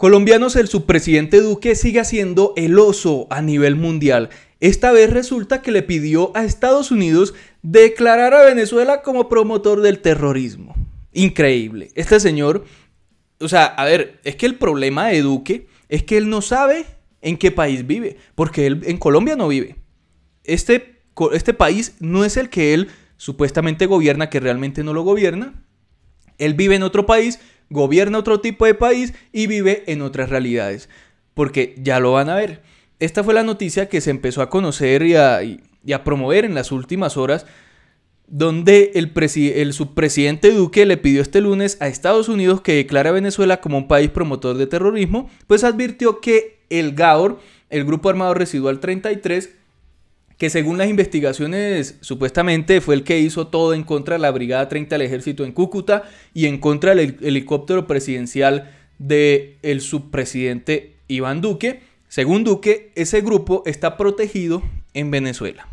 Colombianos, el subpresidente Duque sigue siendo el oso a nivel mundial. Esta vez resulta que le pidió a Estados Unidos declarar a Venezuela como promotor del terrorismo. Increíble. Este señor, o sea, a ver, es que el problema de Duque es que él no sabe en qué país vive, porque él en Colombia no vive. Este país no es el que él supuestamente gobierna, que realmente no lo gobierna. Él vive en otro país, gobierna otro tipo de país y vive en otras realidades. Porque ya lo van a ver. Esta fue la noticia que se empezó a conocer y a promover en las últimas horas, donde el subpresidente Duque le pidió este lunes a Estados Unidos que declare a Venezuela como un país promotor de terrorismo, pues advirtió que el GAOR, el Grupo Armado Residual 33, que según las investigaciones supuestamente fue el que hizo todo en contra de la Brigada 30 del Ejército en Cúcuta y en contra del helicóptero presidencial del subpresidente Iván Duque. Según Duque, ese grupo está protegido en Venezuela.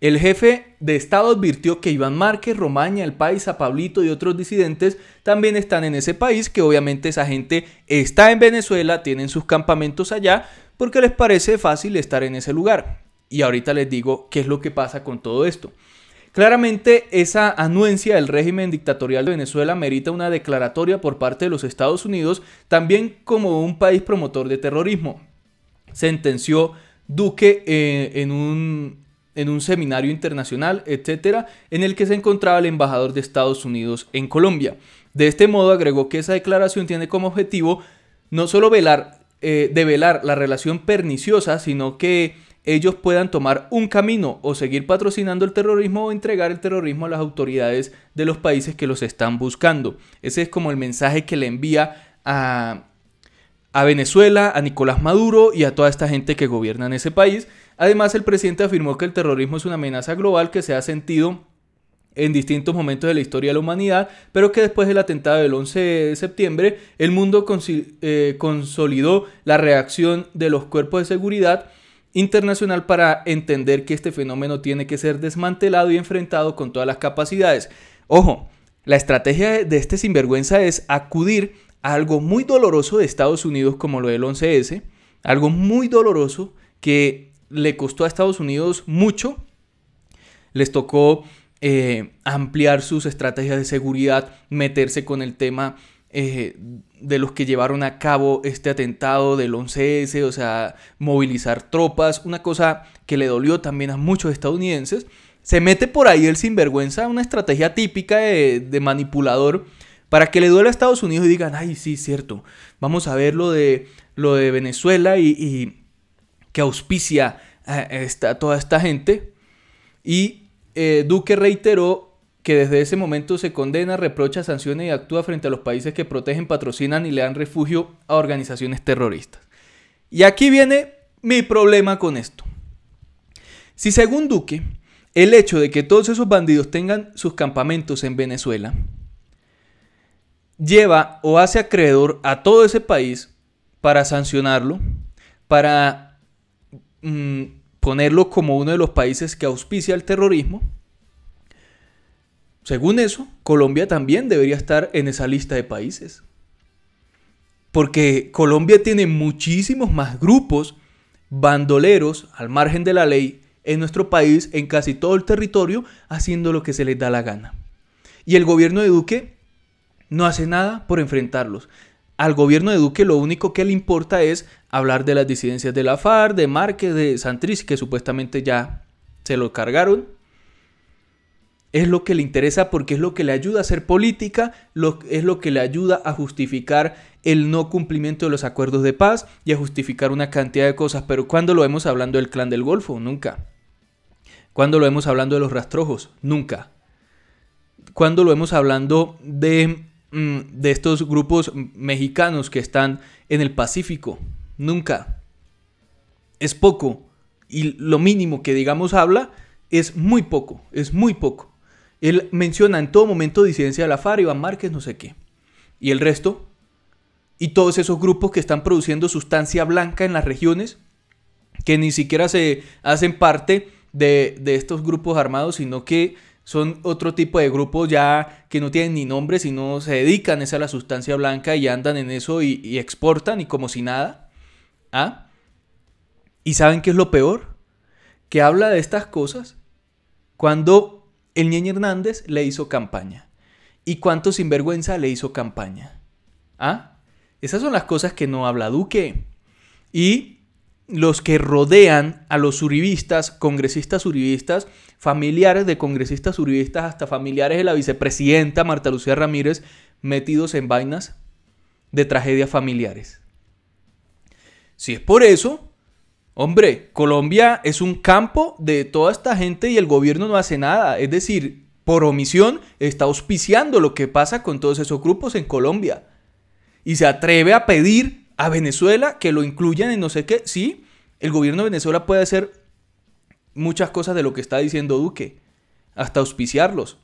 El jefe de Estado advirtió que Iván Márquez, Romaña, El Paisa, Pablito y otros disidentes también están en ese país, que obviamente esa gente está en Venezuela, tienen sus campamentos allá porque les parece fácil estar en ese lugar. Y ahorita les digo qué es lo que pasa con todo esto. Claramente esa anuencia del régimen dictatorial de Venezuela merita una declaratoria por parte de los Estados Unidos, también como un país promotor de terrorismo. Sentenció Duque en un seminario internacional, etcétera, en el que se encontraba el embajador de Estados Unidos en Colombia. De este modo agregó que esa declaración tiene como objetivo no solo develar la relación perniciosa, sino que ellos puedan tomar un camino o seguir patrocinando el terrorismo o entregar el terrorismo a las autoridades de los países que los están buscando. Ese es como el mensaje que le envía a Venezuela, a Nicolás Maduro y a toda esta gente que gobierna en ese país. Además, el presidente afirmó que el terrorismo es una amenaza global que se ha sentido en distintos momentos de la historia de la humanidad, pero que después del atentado del 11 de septiembre, el mundo consolidó la reacción de los cuerpos de seguridad internacional para entender que este fenómeno tiene que ser desmantelado y enfrentado con todas las capacidades. Ojo, la estrategia de este sinvergüenza es acudir a algo muy doloroso de Estados Unidos como lo del 11S, algo muy doloroso que le costó a Estados Unidos mucho. Les tocó ampliar sus estrategias de seguridad, meterse con el tema de los que llevaron a cabo este atentado del 11S, o sea, movilizar tropas, una cosa que le dolió también a muchos estadounidenses. Se mete por ahí el sinvergüenza, una estrategia típica de manipulador, para que le duele a Estados Unidos y digan, ay, sí, cierto, vamos a ver lo de Venezuela y que auspicia a toda esta gente. Y Duque reiteró que desde ese momento se condena, reprocha, sanciona y actúa frente a los países que protegen, patrocinan y le dan refugio a organizaciones terroristas. Y aquí viene mi problema con esto. Si según Duque, el hecho de que todos esos bandidos tengan sus campamentos en Venezuela lleva o hace acreedor a todo ese país para sancionarlo, para ponerlo como uno de los países que auspicia el terrorismo, según eso, Colombia también debería estar en esa lista de países. Porque Colombia tiene muchísimos más grupos bandoleros al margen de la ley en nuestro país, en casi todo el territorio, haciendo lo que se les da la gana. Y el gobierno de Duque no hace nada por enfrentarlos. Al gobierno de Duque lo único que le importa es hablar de las disidencias de la FARC, de Márquez, de Santrich, que supuestamente ya se lo cargaron. Es lo que le interesa porque es lo que le ayuda a hacer política, es lo que le ayuda a justificar el no cumplimiento de los acuerdos de paz y a justificar una cantidad de cosas. Pero ¿cuándo lo vemos hablando del Clan del Golfo? Nunca. ¿Cuándo lo vemos hablando de los rastrojos? Nunca. ¿Cuándo lo vemos hablando de estos grupos mexicanos que están en el Pacífico? Nunca. Es poco. Y lo mínimo que digamos habla es muy poco. Es muy poco. Él menciona en todo momento disidencia de la FARC, Iván Márquez, no sé qué. ¿Y el resto? Y todos esos grupos que están produciendo sustancia blanca en las regiones, que ni siquiera se hacen parte de estos grupos armados, sino que Son otro tipo de grupos ya que no tienen ni nombre, sino se dedican a la sustancia blanca y andan en eso y exportan y como si nada. ¿Ah? ¿Y saben qué es lo peor? Que habla de estas cosas cuando el Ñeñe Hernández le hizo campaña. ¿Y cuánto sinvergüenza le hizo campaña? ¿Ah? Esas son las cosas que no habla Duque. Y los que rodean a los uribistas, congresistas uribistas, familiares de congresistas uribistas, hasta familiares de la vicepresidenta Marta Lucía Ramírez, metidos en vainas de tragedias familiares. Si es por eso, hombre, Colombia es un campo de toda esta gente y el gobierno no hace nada. Es decir, por omisión está auspiciando lo que pasa con todos esos grupos en Colombia. Y se atreve a pedir a Venezuela que lo incluyan en no sé qué. Sí, el gobierno de Venezuela puede hacer muchas cosas de lo que está diciendo Duque. Hasta auspiciarlos.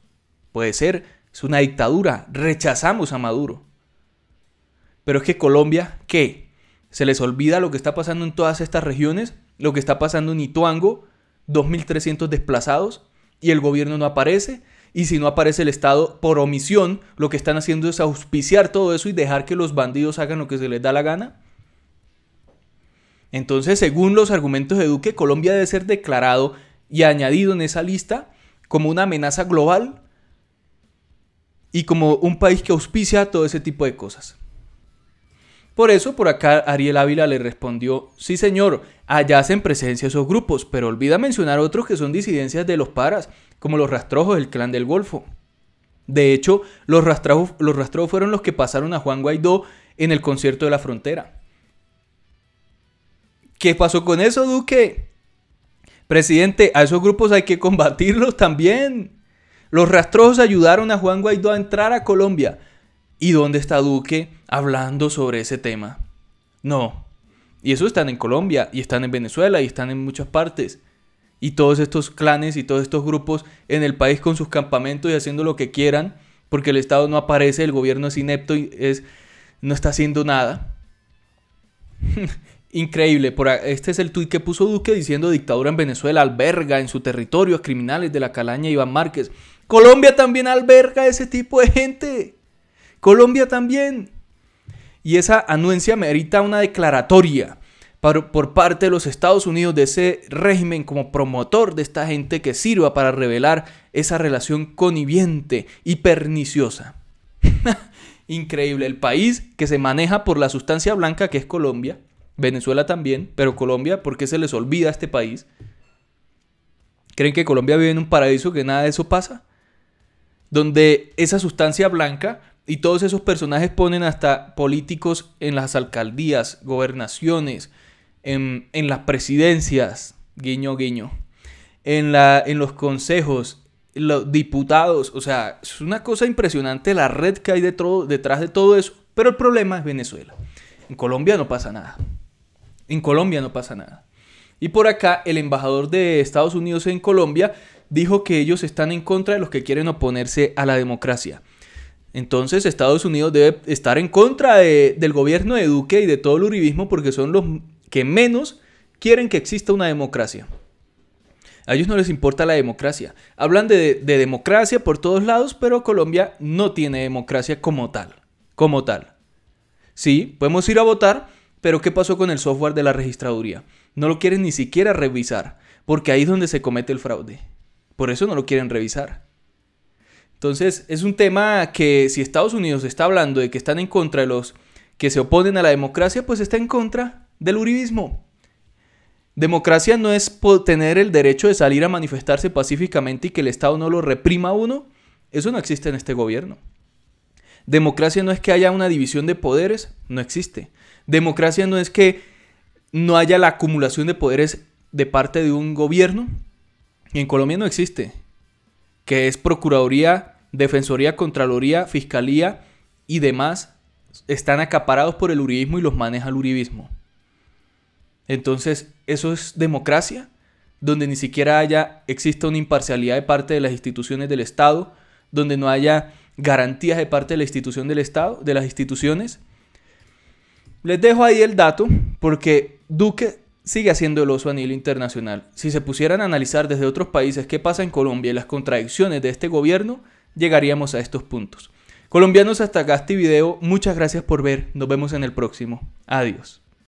Puede ser. Es una dictadura. Rechazamos a Maduro. Pero es que Colombia, ¿qué? Se les olvida lo que está pasando en todas estas regiones. Lo que está pasando en Ituango. 2.300 desplazados. Y el gobierno no aparece. Y si no aparece el Estado, por omisión, lo que están haciendo es auspiciar todo eso y dejar que los bandidos hagan lo que se les da la gana. Entonces, según los argumentos de Duque, Colombia debe ser declarado y añadido en esa lista como una amenaza global y como un país que auspicia todo ese tipo de cosas. Por eso, por acá Ariel Ávila le respondió: sí señor, allá hacen presencia esos grupos, pero olvida mencionar otros que son disidencias de los paras, como los rastrojos del Clan del Golfo. De hecho, los rastrojos fueron los que pasaron a Juan Guaidó en el concierto de la frontera. ¿Qué pasó con eso, Duque? Presidente, a esos grupos hay que combatirlos también. Los rastrojos ayudaron a Juan Guaidó a entrar a Colombia. ¿Y dónde está Duque hablando sobre ese tema? No. Y eso están en Colombia, y están en Venezuela, y están en muchas partes. Y todos estos clanes y todos estos grupos en el país con sus campamentos y haciendo lo que quieran, porque el Estado no aparece, el gobierno es inepto y no está haciendo nada. Increíble. Este es el tuit que puso Duque diciendo: dictadura en Venezuela alberga en su territorio a criminales de la calaña Iván Márquez. Colombia también alberga ese tipo de gente. Colombia también. Y esa anuencia merita una declaratoria por parte de los Estados Unidos de ese régimen como promotor de esta gente que sirva para revelar esa relación conniviente y perniciosa. Increíble. El país que se maneja por la sustancia blanca que es Colombia. Venezuela también, pero Colombia, ¿por qué se les olvida a este país? ¿Creen que Colombia vive en un paraíso que nada de eso pasa? Donde esa sustancia blanca y todos esos personajes ponen hasta políticos en las alcaldías, gobernaciones, en las presidencias, guiño, guiño, en los consejos, los diputados. O sea, es una cosa impresionante la red que hay detrás de todo eso. Pero el problema es Venezuela. En Colombia no pasa nada. En Colombia no pasa nada. Y por acá el embajador de Estados Unidos en Colombia dijo que ellos están en contra de los que quieren oponerse a la democracia. Entonces Estados Unidos debe estar en contra del gobierno de Duque y de todo el uribismo, porque son los que menos quieren que exista una democracia. A ellos no les importa la democracia. Hablan de democracia por todos lados, pero Colombia no tiene democracia como tal. Como tal. Sí, podemos ir a votar, pero ¿qué pasó con el software de la registraduría? No lo quieren ni siquiera revisar, porque ahí es donde se comete el fraude. Por eso no lo quieren revisar. Entonces, es un tema que si Estados Unidos está hablando de que están en contra de los que se oponen a la democracia, pues está en contra del uribismo. Democracia no es tener el derecho de salir a manifestarse pacíficamente y que el Estado no lo reprima a uno. Eso no existe en este gobierno. Democracia no es que haya una división de poderes, no existe. Democracia no es que no haya la acumulación de poderes de parte de un gobierno. Y en Colombia no existe. Que es Procuraduría, Defensoría, Contraloría, Fiscalía y demás están acaparados por el uribismo y los maneja el uribismo. Entonces, ¿eso es democracia? Donde ni siquiera exista una imparcialidad de parte de las instituciones del Estado, donde no haya garantías de parte de la institución del Estado, de las instituciones. Les dejo ahí el dato, porque Duque sigue haciendo el oso a nivel internacional. Si se pusieran a analizar desde otros países qué pasa en Colombia y las contradicciones de este gobierno, llegaríamos a estos puntos. Colombianos, hasta acá este video. Muchas gracias por ver. Nos vemos en el próximo. Adiós.